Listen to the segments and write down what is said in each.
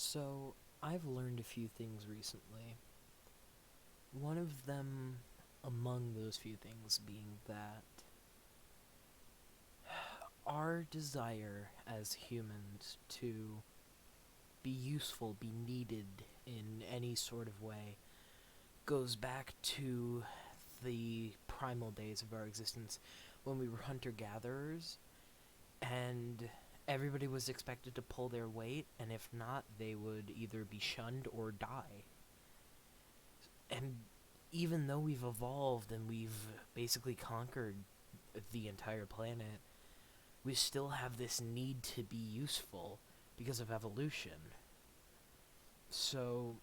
So, I've learned a few things recently. One of them, among those few things, being that our desire as humans to be useful, be needed in any sort of way, goes back to the primal days of our existence when we were hunter gatherers and everybody was expected to pull their weight, and if not, they would either be shunned or die. And even though we've evolved and we've basically conquered the entire planet, we still have this need to be useful because of evolution. So,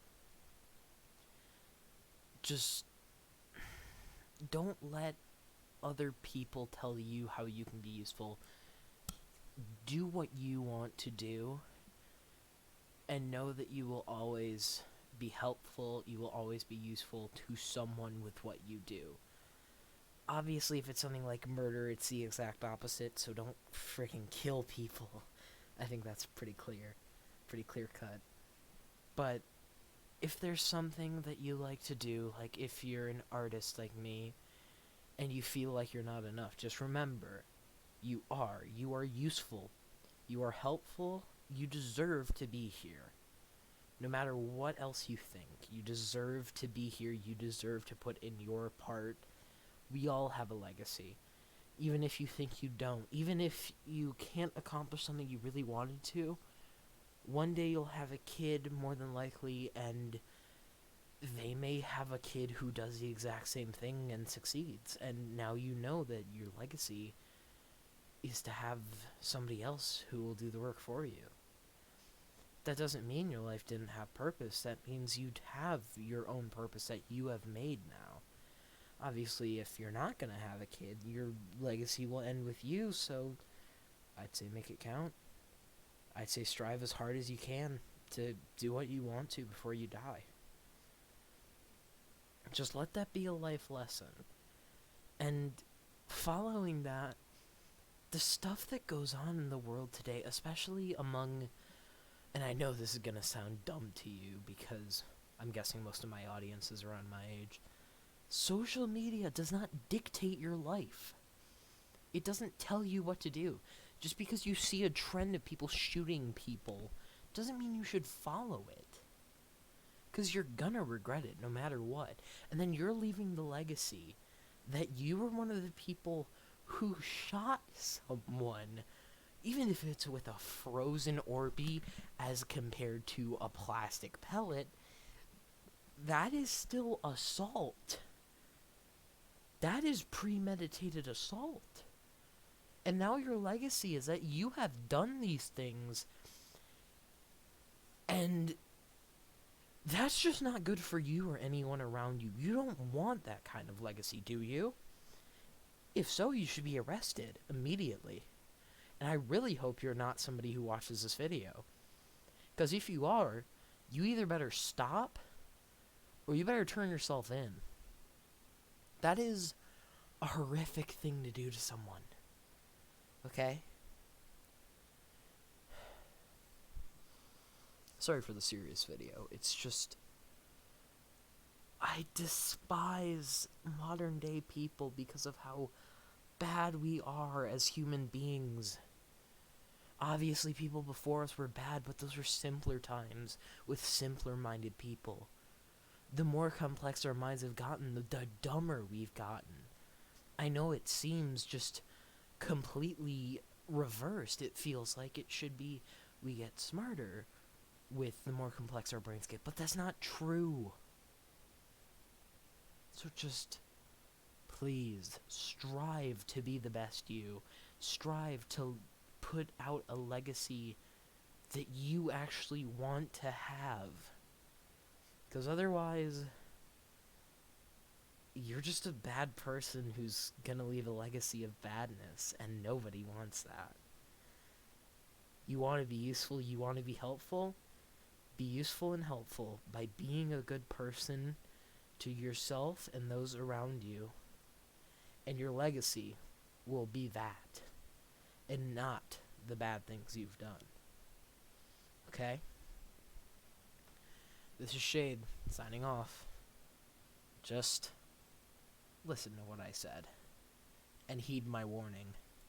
just don't let other people tell you how you can be useful. Do what you want to do, and know that you will always be helpful, you will always be useful to someone with what you do. Obviously, if it's something like murder, it's the exact opposite, so don't freaking kill people. I think that's pretty clear cut. But if there's something that you like to do, like if you're an artist like me, and you feel like you're not enough, just remember, you are. You are useful. You are helpful. You deserve to be here. No matter what else you think, you deserve to be here. You deserve to put in your part. We all have a legacy. Even if you think you don't, even if you can't accomplish something you really wanted to, one day you'll have a kid, more than likely, and they may have a kid who does the exact same thing and succeeds. And now you know that your legacy is to have somebody else who will do the work for you. That doesn't mean your life didn't have purpose. That means you'd have your own purpose that you have made now. Obviously, if you're not going to have a kid, your legacy will end with you, so I'd say make it count. I'd say strive as hard as you can to do what you want to before you die. Just let that be a life lesson. And following that, the stuff that goes on in the world today, especially among, and I know this is going to sound dumb to you because I'm guessing most of my audience is around my age, social media does not dictate your life. It doesn't tell you what to do. Just because you see a trend of people shooting people doesn't mean you should follow it. Because you're gonna regret it no matter what. And then you're leaving the legacy that you were one of the people who shot someone, even if it's with a frozen Orby as compared to a plastic pellet. That is still assault. That is premeditated assault. And now your legacy is that you have done these things, and that's just not good for you or anyone around you. You don't want that kind of legacy, do you? If so, you should be arrested immediately. And I really hope you're not somebody who watches this video. Because if you are, you either better stop, or you better turn yourself in. That is a horrific thing to do to someone. Okay? Sorry for the serious video. It's just, I despise modern day people because of how bad we are as human beings. Obviously, people before us were bad, but those were simpler times with simpler minded people. The more complex our minds have gotten, the dumber we've gotten. I know it seems just completely reversed. It feels like it should be we get smarter with the more complex our brains get, but that's not true. So just please strive to be the best you. Strive to put out a legacy that you actually want to have. Because otherwise, you're just a bad person who's gonna leave a legacy of badness, and nobody wants that. You want to be useful, you want to be helpful? Be useful and helpful by being a good person to yourself and those around you. And your legacy will be that, and not the bad things you've done. Okay? This is Shaed, signing off. Just listen to what I said, and heed my warning.